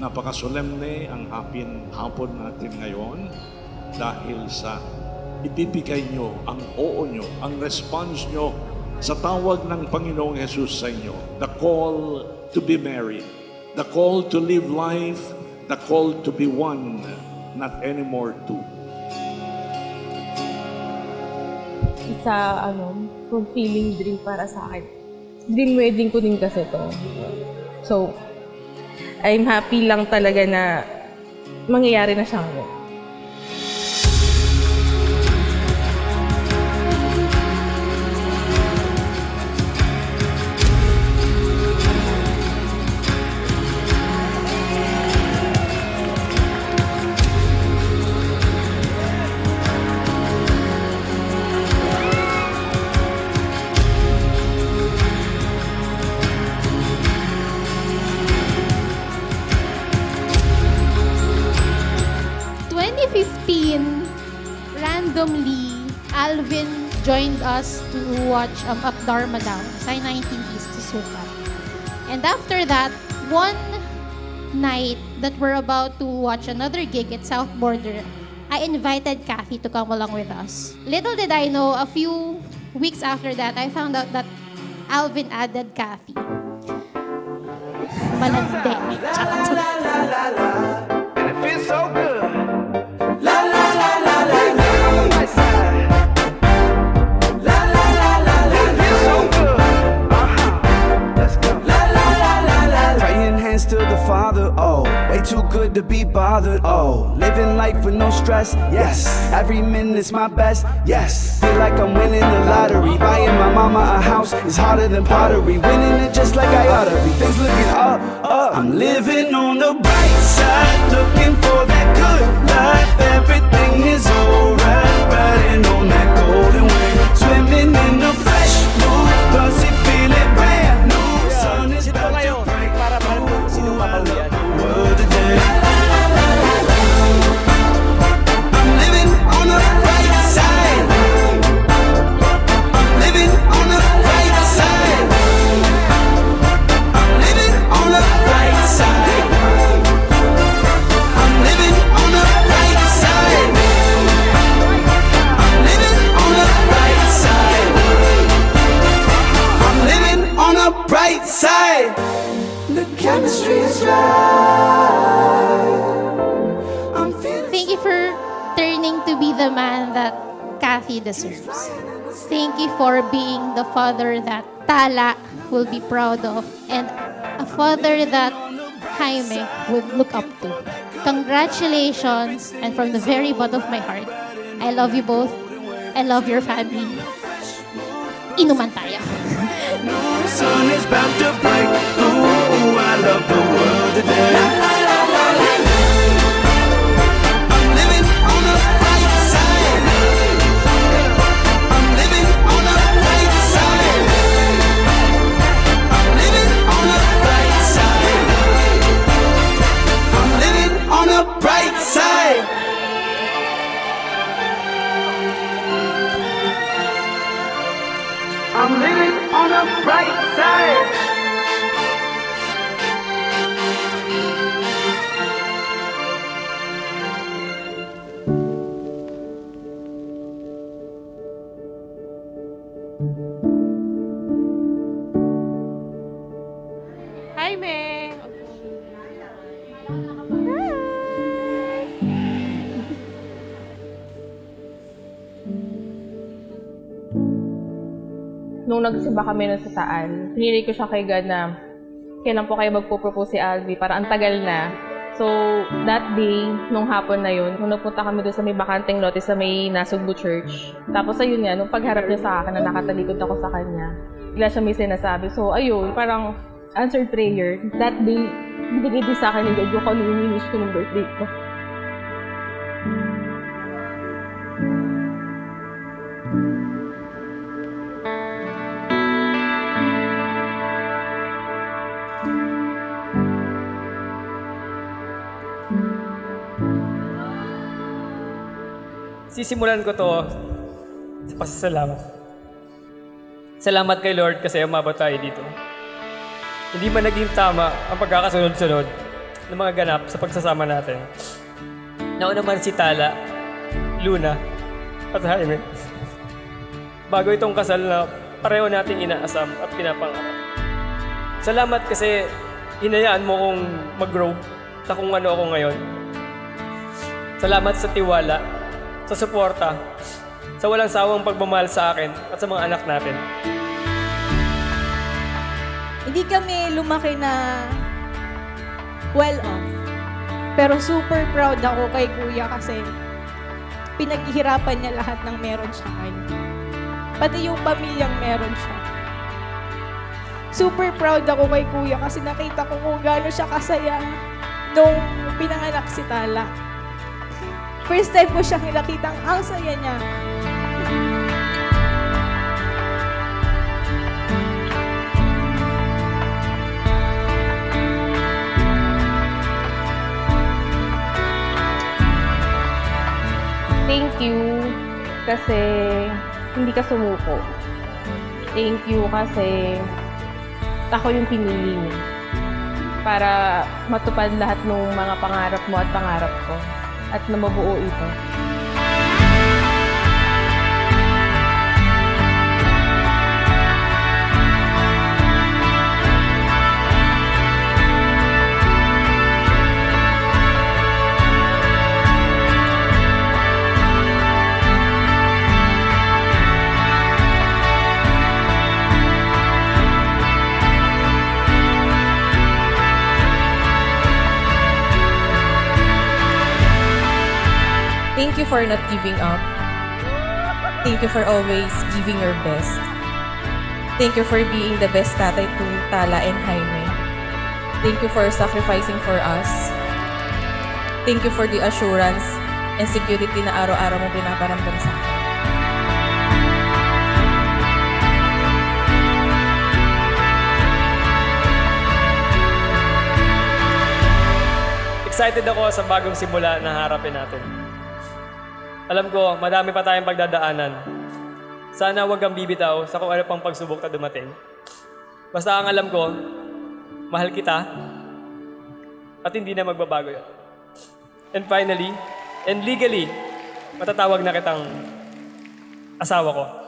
Napakasolemne ang hapon natin ngayon dahil sa ibibigay nyo ang oo nyo, ang response nyo sa tawag ng Panginoong Jesus sa inyo. The call to be married, the call to live life, the call to be one, not anymore two. Isa, fulfilling dream para sa akin. Dream wedding ko din kasi to. So, I'm happy lang talaga na mangyayari na siya ngayon. Randomly, Alvin joined us to watch Akdharma Down, Sai 19 East to Sukat. And after that, one night that we're about to watch another gig at South Border, I invited Kathy to come along with us. Little did I know, a few weeks after that, I found out that Alvin added Kathy. Malandi. And it feels so good. To the Father, oh, way too good to be bothered, oh, living life with no stress, yes, every minute's my best, yes, feel like I'm winning the lottery, buying my mama a house is harder than pottery, winning it just like I oughta be, things looking up, I'm living on the bright side, looking for that good life, everything is alright, riding on that golden wave, swimming in the fresh mood, plus it feeling brand new, sun is about to break. I'm living on the right side. I'm living on the right side. I'm living on the right side. I'm living on the right side. I'm living on the right side. I'm living on the bright side. The chemistry is right. Thank you for turning to be the man that Kathy deserves. Thank you for being the father that Tala will be proud of and a father that Jaime would look up to. Congratulations, and from the very bottom of my heart, I love you both. I love your family. Inuman tayo. The sun is about to break through. I love the world today. I'm living on the right side. I'm living on the right side. I'm living on the right side. I'm living on the bright side. I'm living on the bright side. Jaime! Nung nagsimba kami nun sa Saan, pinili ko siya kay God na kailan po kayo magpo-propose si Alvi, para ang tagal na. So, that day, nung hapon na yun, nung nagpunta kami doon sa may bakanteng lote sa may Nasugbu Church. Tapos ayun nga, nung pagharap niya sa akin na nakatalikod ako sa kanya, bigla siya may sinasabi. So, ayun, parang answered prayer. That day, binigay din sa akin ni God yung kung ano yung wish ko ng birthday ko. Sisimulan ko to sa pasasalamat. Salamat kay Lord kasi umabot tayo dito. Hindi man naging tama ang pagkakasunod-sunod, ng mga ganap sa pagsasama natin. Nauna man si Tala, Luna, at Jaime. Bago itong kasal na pareho nating inaasam at pinapangarap. Salamat kasi hinayaan mo kong mag-grow sa kung ano ako ngayon. Salamat sa tiwala, sa suporta, sa walang sawang pagmamahal sa akin at sa mga anak natin. Hindi kami lumaki na well-off. Pero super proud ako kay Kuya kasi pinaghihirapan niya lahat ng meron siya ngayon. Pati yung pamilyang meron siya. Super proud ako kay Kuya kasi nakita ko kung gaano siya kasaya nung pinanganak si Tala. First time ko siyang nakitang ang saya niya. Thank you kasi hindi ka sumuko. Thank you kasi ako yung pinili mo para matupad lahat ng mga pangarap mo at pangarap ko at na mabuo ito. Thank you for not giving up. Thank you for always giving your best. Thank you for being the best tatay to Tala and Jaime. Thank you for sacrificing for us. Thank you for the assurance and security na araw-araw mo pinaparamdam sa akin. Excited ako sa bagong simula na harapin natin. Alam ko, madami pa tayong pagdadaanan. Sana huwag kang bibitaw sa kung ano pang pagsubok na dumating. Basta ang alam ko, mahal kita at hindi na magbabago yun. And finally, and legally, matatawag na kitang asawa ko.